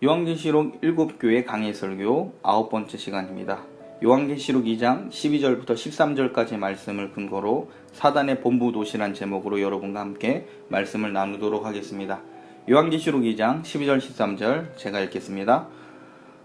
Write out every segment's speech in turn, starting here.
요한계시록 7교회 강해 설교 9번째 시간입니다. 요한계시록 2장 12절부터 13절까지 말씀을 근거로 사단의 본부 도시란 제목으로 여러분과 함께 말씀을 나누도록 하겠습니다. 요한계시록 2장 12절 13절 제가 읽겠습니다.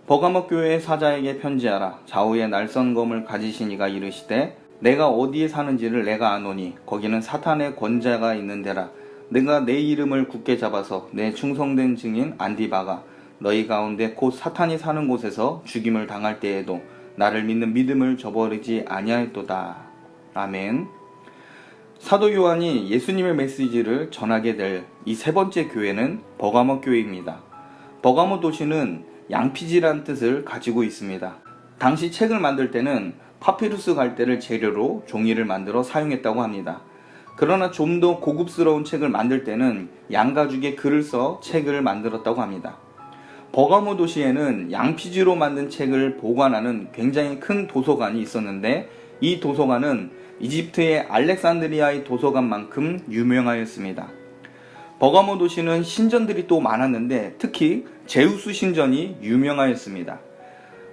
버가모 교회의 사자에게 편지하라. 좌우에 날선검을 가지신 이가 이르시되 내가 어디에 사는지를 내가 아노니 거기는 사탄의 권자가 있는 데라. 내가 내 이름을 굳게 잡아서 내 충성된 증인 안디바가 너희 가운데 곧 사탄이 사는 곳에서 죽임을 당할 때에도 나를 믿는 믿음을 저버리지 아니하였도다. 아멘. 사도 요한이 예수님의 메시지를 전하게 될 이 세 번째 교회는 버가모 교회입니다. 버가모 도시는 양피지란 뜻을 가지고 있습니다. 당시 책을 만들 때는 파피루스 갈대를 재료로 종이를 만들어 사용했다고 합니다. 그러나 좀 더 고급스러운 책을 만들 때는 양가죽의 글을 써 책을 만들었다고 합니다. 버가모 도시에는 양피지로 만든 책을 보관하는 굉장히 큰 도서관이 있었는데 이 도서관은 이집트의 알렉산드리아의 도서관만큼 유명하였습니다. 버가모 도시는 신전들이 또 많았는데 특히 제우스 신전이 유명하였습니다.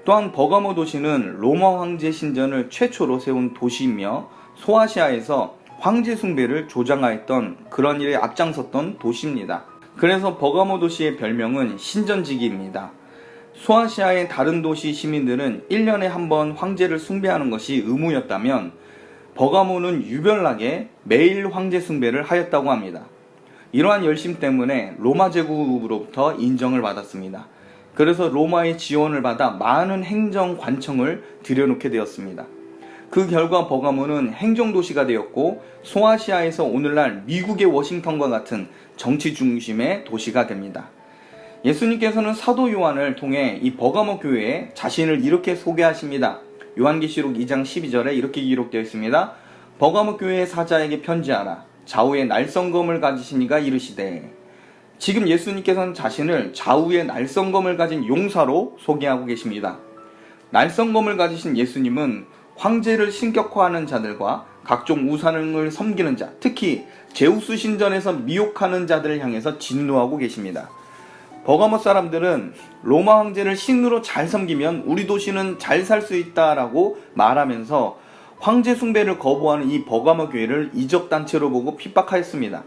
또한 버가모 도시는 로마 황제 신전을 최초로 세운 도시이며 소아시아에서 황제 숭배를 조장하였던 그런 일에 앞장섰던 도시입니다. 그래서 버가모 도시의 별명은 신전지기입니다. 소아시아의 다른 도시 시민들은 1년에 한 번 황제를 숭배하는 것이 의무였다면 버가모는 유별나게 매일 황제 숭배를 하였다고 합니다. 이러한 열심 때문에 로마 제국으로부터 인정을 받았습니다. 그래서 로마의 지원을 받아 많은 행정관청을 들여놓게 되었습니다. 그 결과 버가모는 행정도시가 되었고 소아시아에서 오늘날 미국의 워싱턴과 같은 정치 중심의 도시가 됩니다. 예수님께서는 사도 요한을 통해 이 버가모 교회에 자신을 이렇게 소개하십니다. 요한계시록 2장 12절에 이렇게 기록되어 있습니다. 버가모 교회의 사자에게 편지하라. 좌우에 날선검을 가지신 이가 이르시되. 지금 예수님께서는 자신을 좌우에 날선검을 가진 용사로 소개하고 계십니다. 날선검을 가지신 예수님은 황제를 신격화하는 자들과 각종 우상을 섬기는 자, 특히 제우스 신전에서 미혹하는 자들을 향해서 진노하고 계십니다. 버가모 사람들은 로마 황제를 신으로 잘 섬기면 우리 도시는 잘 살 수 있다라고 말하면서 황제 숭배를 거부하는 이 버가모 교회를 이적단체로 보고 핍박하였습니다.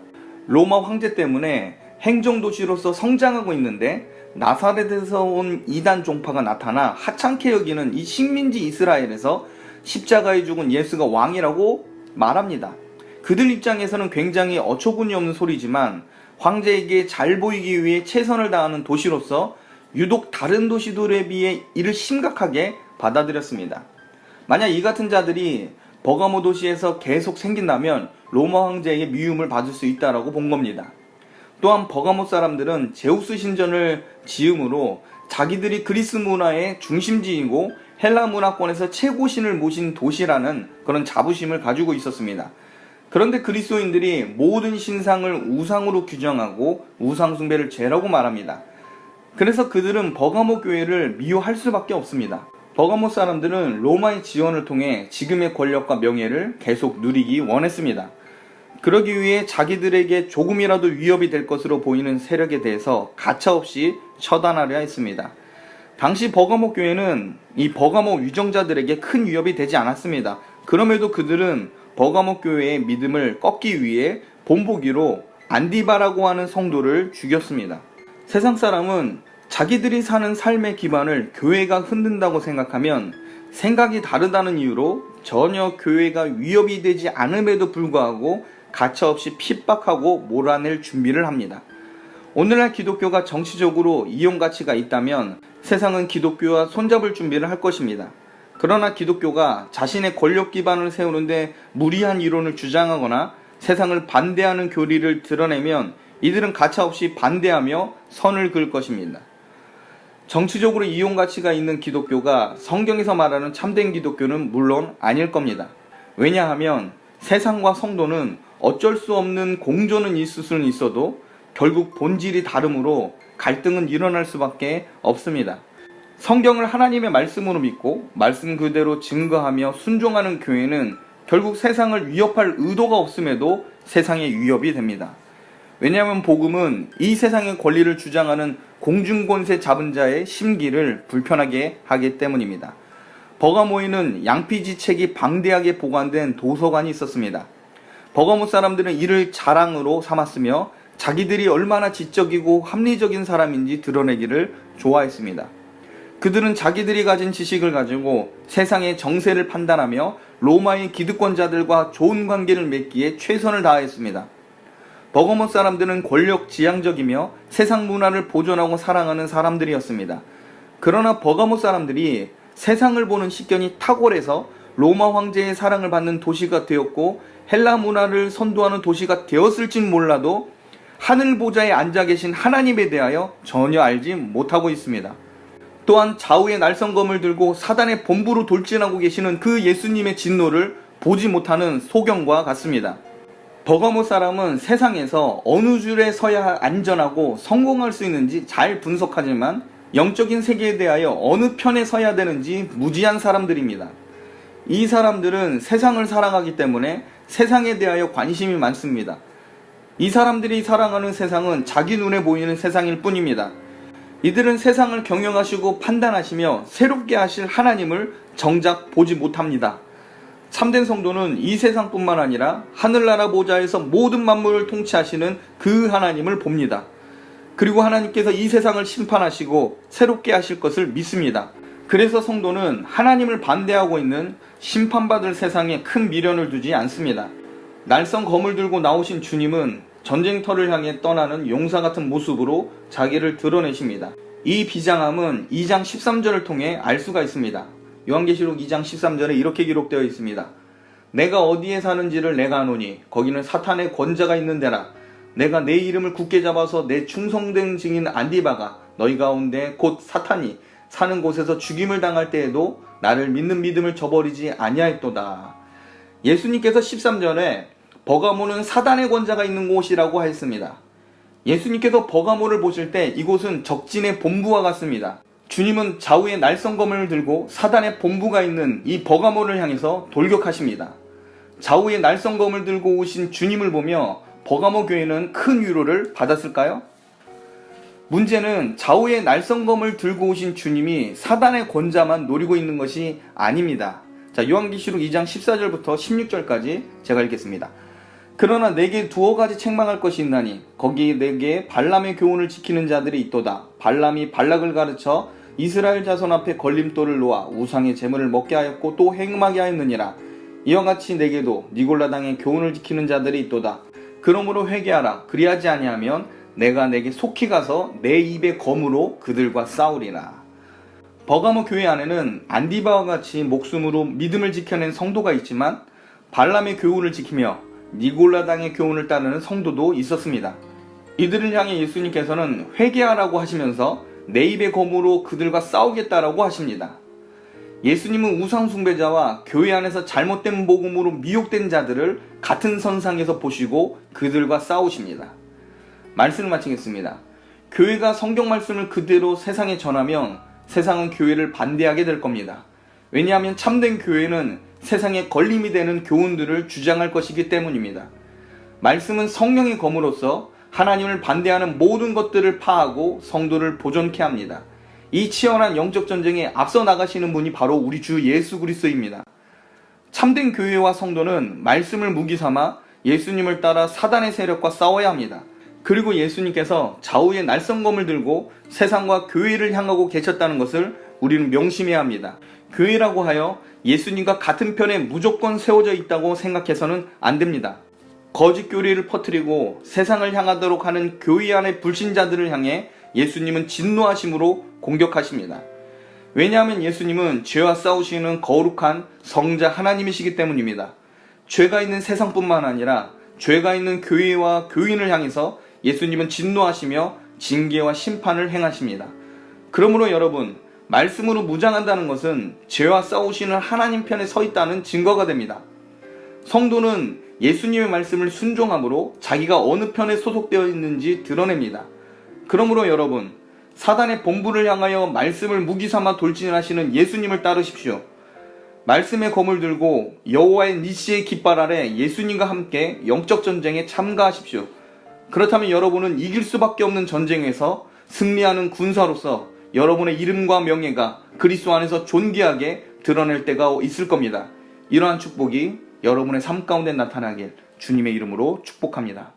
로마 황제 때문에 행정도시로서 성장하고 있는데 나사렛에서 온 이단 종파가 나타나 하찮게 여기는 이 식민지 이스라엘에서 십자가에 죽은 예수가 왕이라고 말합니다. 그들 입장에서는 굉장히 어처구니 없는 소리지만 황제에게 잘 보이기 위해 최선을 다하는 도시로서 유독 다른 도시들에 비해 이를 심각하게 받아들였습니다. 만약 이 같은 자들이 버가모 도시에서 계속 생긴다면 로마 황제에게 미움을 받을 수 있다라고 본 겁니다. 또한 버가모 사람들은 제우스 신전을 지음으로 자기들이 그리스 문화의 중심지이고 헬라 문화권에서 최고신을 모신 도시라는 그런 자부심을 가지고 있었습니다. 그런데 그리스도인들이 모든 신상을 우상으로 규정하고 우상 숭배를 죄라고 말합니다. 그래서 그들은 버가모 교회를 미워할 수밖에 없습니다. 버가모 사람들은 로마의 지원을 통해 지금의 권력과 명예를 계속 누리기 원했습니다. 그러기 위해 자기들에게 조금이라도 위협이 될 것으로 보이는 세력에 대해서 가차없이 처단하려 했습니다. 당시 버가모 교회는 이 버가모 유정자들에게 큰 위협이 되지 않았습니다. 그럼에도 그들은 버가모 교회의 믿음을 꺾기 위해 본보기로 안디바라고 하는 성도를 죽였습니다. 세상 사람은 자기들이 사는 삶의 기반을 교회가 흔든다고 생각하면 생각이 다르다는 이유로 전혀 교회가 위협이 되지 않음에도 불구하고 가차없이 핍박하고 몰아낼 준비를 합니다. 오늘날 기독교가 정치적으로 이용 가치가 있다면 세상은 기독교와 손잡을 준비를 할 것입니다. 그러나 기독교가 자신의 권력 기반을 세우는데 무리한 이론을 주장하거나 세상을 반대하는 교리를 드러내면 이들은 가차없이 반대하며 선을 그을 것입니다. 정치적으로 이용 가치가 있는 기독교가 성경에서 말하는 참된 기독교는 물론 아닐 겁니다. 왜냐하면 세상과 성도는 어쩔 수 없는 공존은 있을 수는 있어도 결국 본질이 다르므로 갈등은 일어날 수밖에 없습니다. 성경을 하나님의 말씀으로 믿고 말씀 그대로 증거하며 순종하는 교회는 결국 세상을 위협할 의도가 없음에도 세상의 위협이 됩니다. 왜냐하면 복음은 이 세상의 권리를 주장하는 공중권세 잡은 자의 심기를 불편하게 하기 때문입니다. 버가모에는 양피지책이 방대하게 보관된 도서관이 있었습니다. 버가모 사람들은 이를 자랑으로 삼았으며 자기들이 얼마나 지적이고 합리적인 사람인지 드러내기를 좋아했습니다. 그들은 자기들이 가진 지식을 가지고 세상의 정세를 판단하며 로마의 기득권자들과 좋은 관계를 맺기에 최선을 다했습니다. 버가모 사람들은 권력 지향적이며 세상 문화를 보존하고 사랑하는 사람들이었습니다. 그러나 버가모 사람들이 세상을 보는 식견이 탁월해서 로마 황제의 사랑을 받는 도시가 되었고 헬라 문화를 선도하는 도시가 되었을진 몰라도 하늘 보좌에 앉아 계신 하나님에 대하여 전혀 알지 못하고 있습니다. 또한 좌우의 날성검을 들고 사단의 본부로 돌진하고 계시는 그 예수님의 진노를 보지 못하는 소경과 같습니다. 버가모 사람은 세상에서 어느 줄에 서야 안전하고 성공할 수 있는지 잘 분석하지만 영적인 세계에 대하여 어느 편에 서야 되는지 무지한 사람들입니다. 이 사람들은 세상을 사랑하기 때문에 세상에 대하여 관심이 많습니다. 이 사람들이 사랑하는 세상은 자기 눈에 보이는 세상일 뿐입니다. 이들은 세상을 경영하시고 판단하시며 새롭게 하실 하나님을 정작 보지 못합니다. 참된 성도는 이 세상뿐만 아니라 하늘나라 보좌에서 모든 만물을 통치하시는 그 하나님을 봅니다. 그리고 하나님께서 이 세상을 심판하시고 새롭게 하실 것을 믿습니다. 그래서 성도는 하나님을 반대하고 있는 심판받을 세상에 큰 미련을 두지 않습니다. 날성 검을 들고 나오신 주님은 전쟁터를 향해 떠나는 용사 같은 모습으로 자기를 드러내십니다. 이 비장함은 2장 13절을 통해 알 수가 있습니다. 요한계시록 2장 13절에 이렇게 기록되어 있습니다. 내가 어디에 사는지를 내가 아노니 거기는 사탄의 권자가 있는 데라. 내가 내 이름을 굳게 잡아서 내 충성된 증인 안디바가 너희 가운데 곧 사탄이 사는 곳에서 죽임을 당할 때에도 나를 믿는 믿음을 저버리지 아니하였도다. 예수님께서 13절에 버가모는 사단의 권자가 있는 곳이라고 했습니다. 예수님께서 버가모를 보실 때 이곳은 적진의 본부와 같습니다. 주님은 좌우에 날성검을 들고 사단의 본부가 있는 이 버가모를 향해서 돌격하십니다. 좌우에 날성검을 들고 오신 주님을 보며 버가모 교회는 큰 위로를 받았을까요? 문제는 좌우에 날성검을 들고 오신 주님이 사단의 권자만 노리고 있는 것이 아닙니다. 자, 요한계시록 2장 14절부터 16절까지 제가 읽겠습니다. 그러나 내게 두어 가지 책망할 것이 있나니 거기에 내게 발람의 교훈을 지키는 자들이 있도다. 발람이 발락을 가르쳐 이스라엘 자손 앞에 걸림돌을 놓아 우상의 제물을 먹게 하였고 또 행음하게 하였느니라. 이와 같이 내게도 니골라당의 교훈을 지키는 자들이 있도다. 그러므로 회개하라. 그리하지 아니하면 내가 내게 속히 가서 내 입의 검으로 그들과 싸우리라. 버가모 교회 안에는 안디바와 같이 목숨으로 믿음을 지켜낸 성도가 있지만 발람의 교훈을 지키며 니골라당의 교훈을 따르는 성도도 있었습니다. 이들을 향해 예수님께서는 회개하라고 하시면서 내 입의 검으로 그들과 싸우겠다라고 하십니다. 예수님은 우상숭배자와 교회 안에서 잘못된 복음으로 미혹된 자들을 같은 선상에서 보시고 그들과 싸우십니다. 말씀을 마치겠습니다. 교회가 성경 말씀을 그대로 세상에 전하면 세상은 교회를 반대하게 될 겁니다. 왜냐하면 참된 교회는 세상에 걸림이 되는 교훈들을 주장할 것이기 때문입니다. 말씀은 성령의 검으로서 하나님을 반대하는 모든 것들을 파하고 성도를 보존케 합니다. 이 치열한 영적 전쟁에 앞서 나가시는 분이 바로 우리 주 예수 그리스도입니다. 참된 교회와 성도는 말씀을 무기 삼아 예수님을 따라 사단의 세력과 싸워야 합니다. 그리고 예수님께서 좌우에 날성검을 들고 세상과 교회를 향하고 계셨다는 것을 우리는 명심해야 합니다. 교회라고 하여 예수님과 같은 편에 무조건 세워져 있다고 생각해서는 안 됩니다. 거짓 교리를 퍼뜨리고 세상을 향하도록 하는 교회 안의 불신자들을 향해 예수님은 진노하심으로 공격하십니다. 왜냐하면 예수님은 죄와 싸우시는 거룩한 성자 하나님이시기 때문입니다. 죄가 있는 세상뿐만 아니라 죄가 있는 교회와 교인을 향해서 예수님은 진노하시며 징계와 심판을 행하십니다. 그러므로 여러분, 말씀으로 무장한다는 것은 죄와 싸우시는 하나님 편에 서 있다는 증거가 됩니다. 성도는 예수님의 말씀을 순종함으로 자기가 어느 편에 소속되어 있는지 드러냅니다. 그러므로 여러분, 사단의 본부를 향하여 말씀을 무기 삼아 돌진하시는 예수님을 따르십시오. 말씀의 검을 들고 여호와의 니시의 깃발 아래 예수님과 함께 영적 전쟁에 참가하십시오. 그렇다면 여러분은 이길 수밖에 없는 전쟁에서 승리하는 군사로서 여러분의 이름과 명예가 그리스도 안에서 존귀하게 드러낼 때가 있을 겁니다. 이러한 축복이 여러분의 삶 가운데 나타나길 주님의 이름으로 축복합니다.